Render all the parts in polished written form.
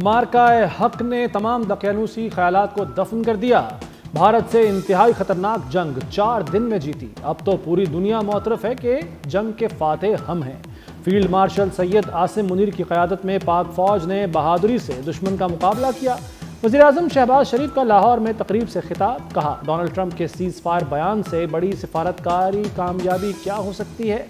मार्काए हक ने तमाम दकियानूसी ख्यालात को दफन कर दिया। भारत से इंतहाई खतरनाक जंग 4 दिन में जीती। अब तो पूरी दुनिया मुतरफ है कि जंग के फातेह हम हैं। फील्ड मार्शल सैयद आसिम मुनीर की क़यादत में पाक फौज ने बहादुरी से दुश्मन का मुकाबला किया। वज़ीर-ए-आज़म शहबाज शरीफ का लाहौर में तकरीब से खिताब, कहा डोनाल्ड ट्रंप के सीज़ फायर बयान से बड़ी सिफारतकारी कामयाबी क्या हो सकती है।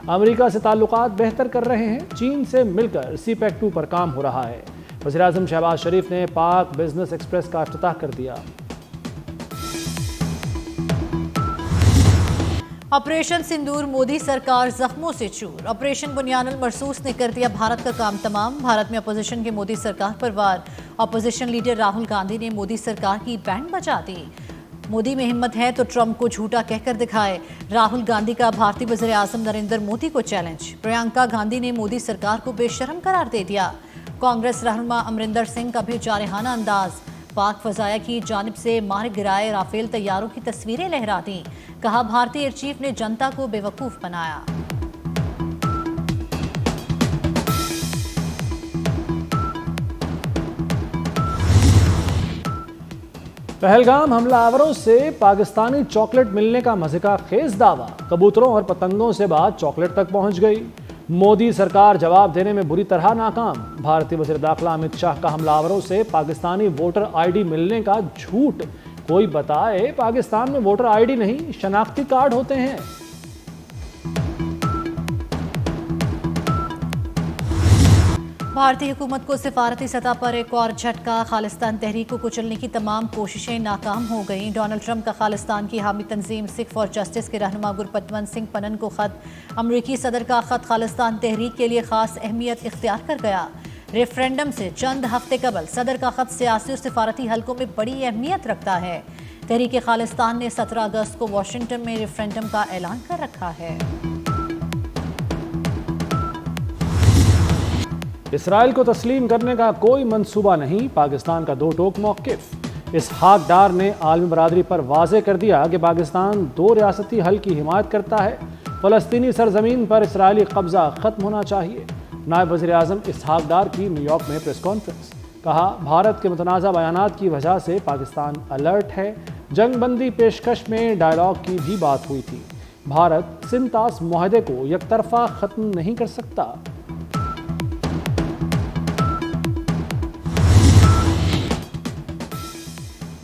अमेरिका से ताल्लुकात बेहतर कर रहे हैं। चीन से मिलकर CPEC-2 पर काम हो रहा है। वज़ीर-ए-आज़म शहबाज शरीफ ने पाक बिजनेस एक्सप्रेस का इफ्तिताह कर दिया। ऑपरेशन सिंदूर, मोदी सरकार जख्मों से चूर। ऑपरेशन बुनियानुल मरसूस ने कर दिया भारत का काम तमाम। भारत में अपोजिशन के मोदी सरकार पर वार। अपोजिशन लीडर राहुल गांधी ने मोदी सरकार की बैंड बजा दी। मोदी में हिम्मत है तो ट्रंप को झूठा कहकर दिखाए। राहुल गांधी का भारतीय वज़ीर आज़म नरेंद्र मोदी को चैलेंज। प्रियंका गांधी ने मोदी सरकार को बेशर्म करार दे दिया। कांग्रेस रहनुमा अमरिंदर सिंह का भी जारहाना अंदाज। पाक फजाया की जानिब से मार गिराए राफेल तैयारों की तस्वीरें लहरा दी। कहा भारतीय एयर चीफ ने जनता को बेवकूफ बनाया। पहलगाम हमलावरों से पाकिस्तानी चॉकलेट मिलने का मजे का खेज दावा। कबूतरों और पतंगों से बात चॉकलेट तक पहुंच गई। मोदी सरकार जवाब देने में बुरी तरह नाकाम। भारतीय वज़ीर दाखिला अमित शाह का हमलावरों से पाकिस्तानी वोटर ID मिलने का झूठ। कोई बताए पाकिस्तान में वोटर ID नहीं, शनाख्ती कार्ड होते हैं। भारतीय हुकूमत को सिफारती सतह पर एक और झटका। खालिस्तान तहरीक को कुचलने की तमाम कोशिशें नाकाम हो गईं। डोनाल्ड ट्रंप का खालिस्तान की हामी तंजीम सिख फॉर जस्टिस के रहनुमा गुरपतवंत सिंह पनन को खत। अमरीकी सदर का खत खालिस्तान तहरीक के लिए खास अहमियत इख्तियार कर गया। रेफरेंडम से चंद हफ्ते कबल सदर का खत सियासी और सिफारती हलकों में बड़ी अहमियत रखता है। तहरीक खालिस्तान ने 17 अगस्त को वाशिंगटन में रेफरेंडम का ऐलान कर रखा है। इसराइल को तस्लीम करने का कोई मंसूबा नहीं, पाकिस्तान का दो टोक मौक़िफ़। इसहाक डार ने आलमी बरादरी पर वाज़े कर दिया कि पाकिस्तान 2 रियासती हल की हिमायत करता है। फ़लस्तीनी सरजमीन पर इसराइली कब्ज़ा ख़त्म होना चाहिए। नायब वज़ीर आज़म इसहाक डार की न्यूयॉर्क में प्रेस कॉन्फ्रेंस, कहा भारत के मुतनाज़ा बयानात की वजह से पाकिस्तान अलर्ट है। जंग बंदी पेशकश में डायलॉग की भी बात हुई थी। भारत सिंतास मुआहदे को यकतरफा ख़त्म नहीं कर सकता।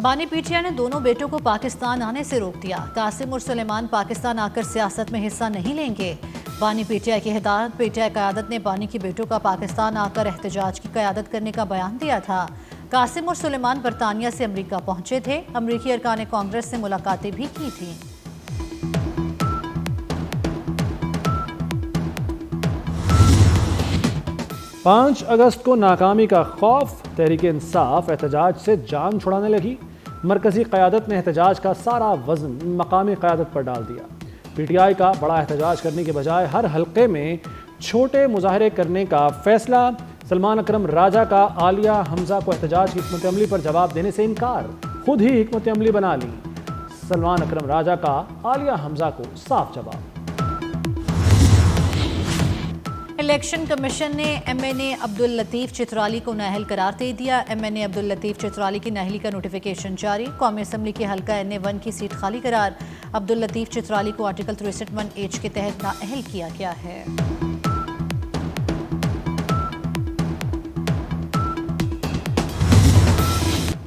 बानी पीटिया ने दोनों बेटों को पाकिस्तान आने से रोक दिया। कासिम और सुलेमान पाकिस्तान आकर सियासत में हिस्सा नहीं लेंगे। बानी पीटिया की हिदायत। पीटिया क़यादत ने बानी के बेटों का पाकिस्तान आकर एहतजाज की क़यादत करने का बयान दिया था। कासिम और सुलेमान बरतानिया से अमरीका पहुंचे थे। अमरीकी अरकान कांग्रेस से मुलाकातें भी की थी। पाँच अगस्त को नाकामी का खौफ। तहरीक इंसाफ एहतजाज से जान छुड़ाने लगी। मरकजी क़यादत ने एहतजाज का सारा वज़न मकामी क़यादत पर डाल दिया। PTI का बड़ा एहतजाज करने के बजाय हर हल्के में छोटे मुजाहरे करने का फैसला। सलमान अकरम राजा का आलिया हमजा को एहतजाज की हिकमत अमली पर जवाब देने से इनकार। खुद ही हिकमत अमली बना ली। सलमान अकरम राजा का आलिया हमजा को साफ जवाब। इलेक्शन कमीशन ने MNA अब्दुल लतीफ़ चित्राली को नाअहल करार दे दिया। MNA अब्दुल लतीफ़ चित्राली की नाअहली का नोटिफिकेशन जारी। कौमी असम्बली के हल्का NA1 की सीट खाली करार। अब्दुल लतीफ़ चित्राली को आर्टिकल 63(1) के तहत नाअहल किया गया है।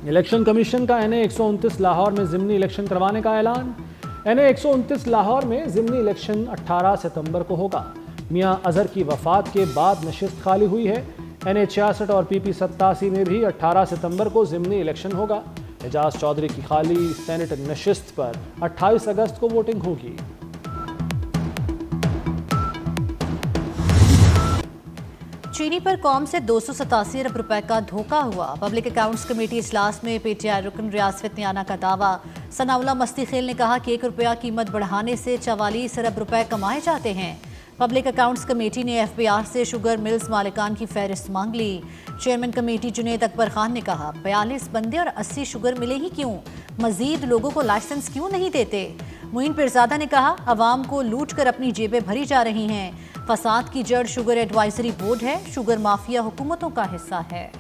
इलेक्शन कमीशन का NA 129 लाहौर में ज़िमनी इलेक्शन करवाने का ऐलान। NA 129 लाहौर में ज़िमनी इलेक्शन 18 सितंबर को होगा। मियां अजहर की वफात के बाद नशिस्त खाली हुई है। NA 66 और PP 87 में भी 18 सितंबर को ज़िमनी इलेक्शन होगा। एजाज चौधरी की खाली सेनेट नशिस्त पर 28 अगस्त को वोटिंग होगी। चीनी पर कौम से 287 अरब रुपए का धोखा हुआ। पब्लिक अकाउंट्स कमेटी इजलास में PTI रुकन रियासत नियाना का दावा। सनाउल्लाह मस्ती खेल ने कहा कि 1 रुपया कीमत बढ़ाने से 44 अरब रुपए कमाए जाते हैं। पब्लिक अकाउंट्स कमेटी ने FBR से शुगर मिल्स मालिकान की फहरिस्त मांग ली। चेयरमैन कमेटी जुनेद अकबर खान ने कहा 42 बंदे और 80 शुगर मिले ही क्यों, मजीद लोगों को लाइसेंस क्यों नहीं देते। मुइन पिरजादा ने कहा अवाम को लूट कर अपनी जेबें भरी जा रही हैं। फसाद की जड़ शुगर एडवाइजरी बोर्ड है। शुगर माफिया हुकूमतों का हिस्सा है।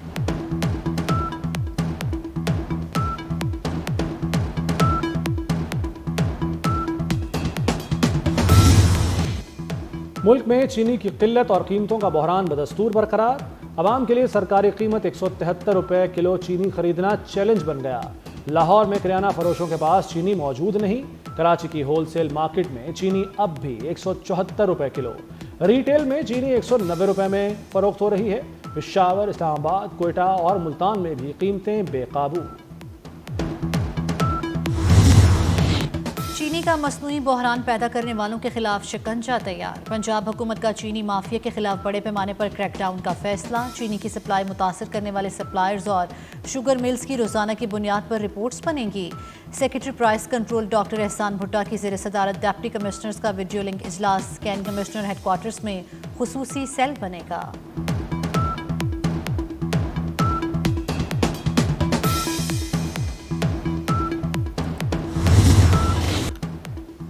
मुल्क में चीनी की किल्लत और कीमतों का बहरान बदस्तूर बरकरार। आवाम के लिए सरकारी कीमत 173 रुपए किलो चीनी खरीदना चैलेंज बन गया। लाहौर में किराना फरोशों के पास चीनी मौजूद नहीं। कराची की होलसेल मार्केट में चीनी अब भी 174 रुपए किलो। रिटेल में चीनी 190 रुपए में फरोख्त हो रही है। पेशावर, इस्लामाबाद, कोयटा और मुल्तान में भी कीमतें बेकाबू। चीनी का मसनूई बहरान पैदा करने वालों के खिलाफ शिकंजा तैयार। पंजाब हुकूमत का चीनी माफिया के खिलाफ बड़े पैमाने पर क्रैकडाउन का फैसला। चीनी की सप्लाई मुतासर करने वाले सप्लायर्स और शुगर मिल्स की रोजाना की बुनियाद पर रिपोर्ट्स बनेंगी। सेक्रेटरी प्राइस कंट्रोल डॉक्टर एहसान भुट्टा की ज़ेर सदारत डिप्टी कमिश्नर्स का वीडियो लिंक इजलास। कैंट कमिश्नर हेडक्वार्टर्स में खुसूसी सेल बनेगा।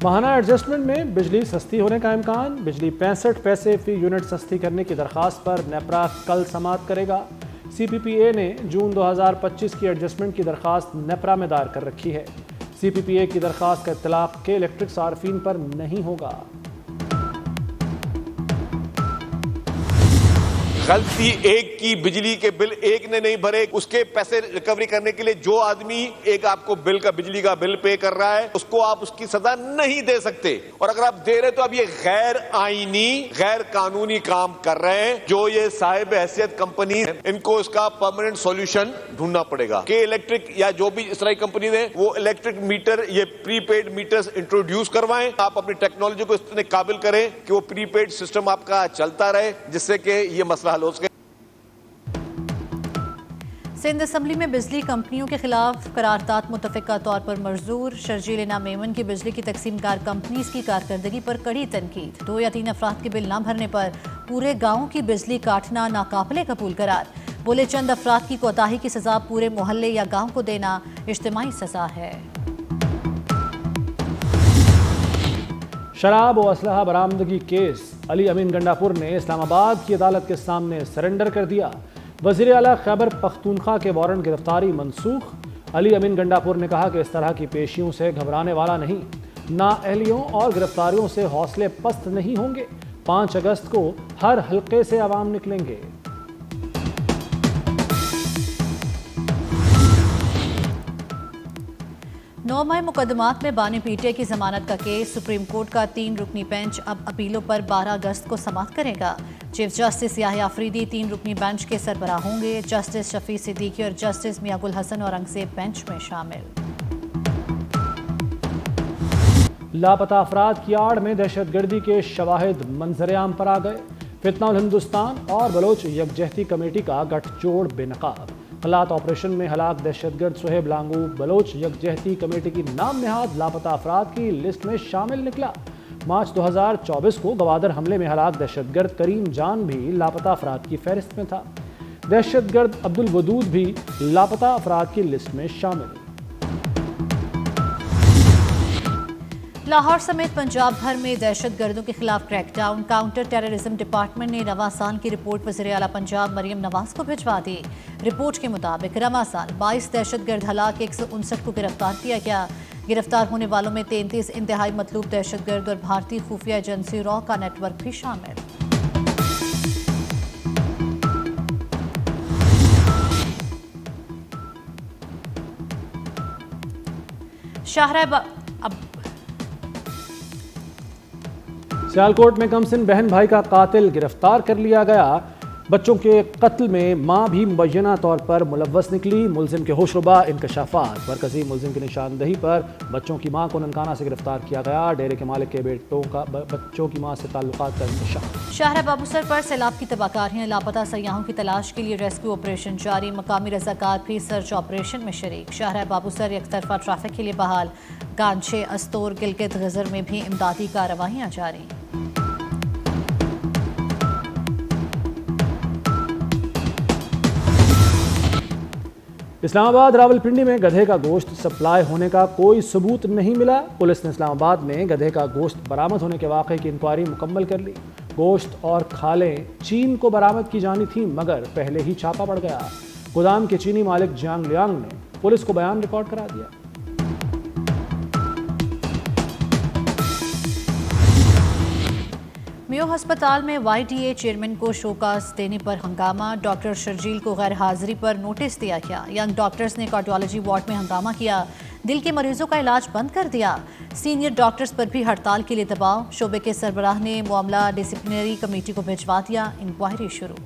माहाना एडजस्टमेंट में बिजली सस्ती होने का इम्कान। बिजली 65 पैसे फी यूनिट सस्ती करने की दरखास्त पर नेपरा कल समाअत करेगा। CPPA ने जून 2025 की एडजस्टमेंट की दरखास्त नेपरा में दायर कर रखी है। CPPA की दरखास्त का इत्तलाक के इलेक्ट्रिक सार्फिन पर नहीं होगा। गलती एक की, बिजली के बिल एक ने नहीं भरे, उसके पैसे रिकवरी करने के लिए जो आदमी एक आपको बिल का बिजली का बिल पे कर रहा है उसको आप उसकी सजा नहीं दे सकते। और अगर आप दे रहे तो अब ये गैर आईनी, गैर कानूनी काम कर रहे हैं। जो ये साहिब हैसियत कंपनी है इनको इसका परमानेंट सॉल्यूशन ढूंढना पड़ेगा कि इलेक्ट्रिक या जो भी इस तरह की कंपनी है वो इलेक्ट्रिक मीटर, ये प्रीपेड मीटर्स इंट्रोड्यूस करवाएं। आप अपनी टेक्नोलॉजी को इतने काबिल करें कि वो प्रीपेड सिस्टम आपका चलता रहे, जिससे कि ये मसला हल हो सके। सिंध असम्बली में बिजली कंपनियों के खिलाफ करारदाद मुतफ़िका तौर पर मंजूर। शर्जील इनाम मेमन की बिजली की तकसीमकार कंपनीज की कारकर्दगी पर कड़ी तनकीद। 2 या 3 अफराद के बिल न भरने पर पूरे गाँव की बिजली काटना नाकाबिले कबूल करार। बोले चंद अफराद की कोताही की सजा पूरे मोहल्ले या गाँव को देना इज्तिमाई सजा है। शराब और असलहा बरामदगी केस अली अमीन गंडापुर ने इस्लामाबाद की अदालत के सामने सरेंडर कर दिया। वज़ीर आला खैबर पख्तूनख्वा के वारंट गिरफ्तारी मनसूख। अली अमीन गंडापुर ने कहा कि इस तरह की पेशियों से घबराने वाला नहीं। नाअहलियों और गिरफ्तारियों से हौसले पस्त नहीं होंगे। 5 अगस्त को हर हल्के से अवाम निकलेंगे। नौमाह मुकदमात में बानी पीटीआई की जमानत का केस। सुप्रीम कोर्ट का 3 रुकनी बेंच अब अपीलों पर 12 अगस्त को समाअत करेगा। चीफ जस्टिस याहिया अफरीदी 3 रुकनी बेंच के सरबराह होंगे। जस्टिस शफी सिद्दीकी और जस्टिस मियां गुल हसन औरंगजेब बेंच में शामिल। लापता अफराद की आड़ में दहशतगर्दी के शवाहिद मंजर-ए-आम पर आ गए। फितना उल हिंदुस्तान और बलोच यकजहती कमेटी का गठजोड़ बेनकाब। खलात ऑपरेशन में हलाक दहशतगर्द सुहेब लांगू बलोच यकजहती कमेटी की नाम नहाद लापता अफराद की लिस्ट में शामिल निकला। मार्च 2024 को गवादर हमले में हलाक दहशतगर्द करीम जान भी लापता अफराद की फहरिस्त में था। दहशतगर्द अब्दुल वदूद भी लापता अफराद की लिस्ट में शामिल। लाहौर समेत पंजाब भर में दहशतगर्दों के खिलाफ क्रैकडाउन। काउंटर टेररिज्म डिपार्टमेंट ने रवां साल की रिपोर्ट वज़ीर आला पंजाब मरियम नवाज को भिजवा दी। रिपोर्ट के मुताबिक रवां साल 22 दहशतगर्द हलाक, 159 को गिरफ्तार किया गया। गिरफ्तार होने वालों में 33 इंतहाई मतलूब दहशतगर्द और भारतीय खुफिया एजेंसी रॉ का नेटवर्क भी शामिल। सियालकोट में कमसिन बहन भाई का कातिल गिरफ्तार कर लिया गया। बच्चों के कत्ल में मां भी मुबैना तौर पर मुलव्वस निकली। मुलजिम के होशरुबा इंकशाफात। मरकजी मुलजिम की निशानदही पर बच्चों की मां को ननकाना से गिरफ्तार किया गया। डेरे के मालिक के बेटों का बच्चों की मां से ताल्लुकात का इंकशाफ। शाहरा बाबूसर पर सैलाब की तबाहकारियां। लापता सयाहों की तलाश के लिए रेस्क्यू ऑपरेशन जारी। मकामी रजाकार भी सर्च ऑपरेशन में शरीक। शाहरा बाबूसर एकतरफा ट्रैफिक के लिए बहाल। गांछे, अस्तोर, गिलगित गजर में भी इमदादी कार्रवाइयां जारी। इस्लामाबाद रावलपिंडी में गधे का गोश्त सप्लाई होने का कोई सबूत नहीं मिला। पुलिस ने इस्लामाबाद में गधे का गोश्त बरामद होने के वाक़े की इंक्वायरी मुकम्मल कर ली। गोश्त और खालें चीन को बरामद की जानी थी, मगर पहले ही छापा पड़ गया। गोदाम के चीनी मालिक जियांग लियांग ने पुलिस को बयान रिकॉर्ड करा दिया। मेयो अस्पताल में YDA चेयरमैन को शोकास देने पर हंगामा। डॉक्टर शर्जील को गैर हाजिरी पर नोटिस दिया गया। यंग डॉक्टर्स ने कार्डियोलॉजी वार्ड में हंगामा किया, दिल के मरीजों का इलाज बंद कर दिया। सीनियर डॉक्टर्स पर भी हड़ताल के लिए दबाव। शोबे के सरबराह ने मामला डिसिप्लिनरी कमेटी को भिजवा दिया, इंक्वायरी शुरू।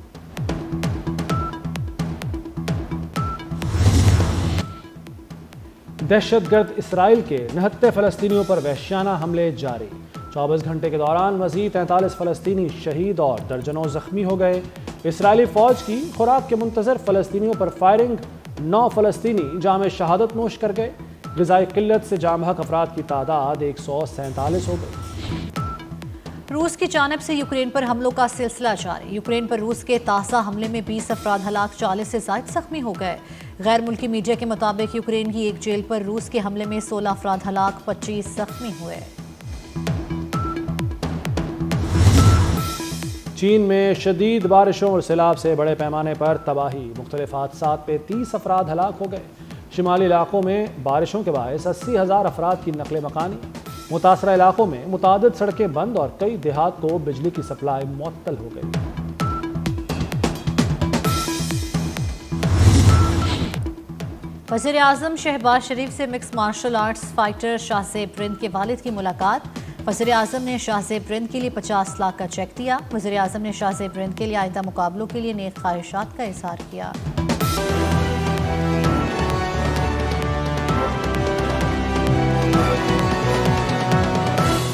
दहशतगर्द इसराइल के 69 फलस्तीनियों पर वहशियाना हमले जारी। 24 घंटे के दौरान मजीद 43 फलस्तीनी शहीद और दर्जनों जख्मी हो गए। इसराइली फौज की खुराक के मुंतजर फलस्तीनियों पर फायरिंग, 9 फलस्तीनी जाम शहादत नोश कर गए। ग़िज़ाई किल्लत से जाम हक अफराद की तादाद 147 हो गई। रूस की जानिब से यूक्रेन पर हमलों का सिलसिला जारी। यूक्रेन पर रूस के ताज़ा हमले में 20 अफराद हलाक, 40 से ज़ायद जख्मी हो गए। गैर मुल्की मीडिया के मुताबिक यूक्रेन की एक जेल पर रूस के हमले में 16 अफराद हलाक, 25 जख्मी हुए। चीन में शदीद बारिशों और सैलाब से बड़े पैमाने पर तबाही, मुख्तलिफ हादसात पे 30 अफराद हलाक हो गए। शिमाली इलाकों में बारिशों के बायस 80,000 अफराद की नकले मकानी। मुतासरा इलाकों में मुतादिद सड़कें बंद और कई देहात को बिजली की सप्लाई मुअत्तल हो गई। वज़ीर आज़म शहबाज शरीफ से mix martial arts fighter Shahzeb Rind के वालिद की मुलाकात। वज़ीर आज़म ने शाहज़ेब रिंद के लिए 50 लाख का चेक दिया। वज़ीर आज़म ने शाहज़ेब रिंद के लिए आइंदा मुकाबलों के लिए नेक ख्वाहिशात का इज़हार किया।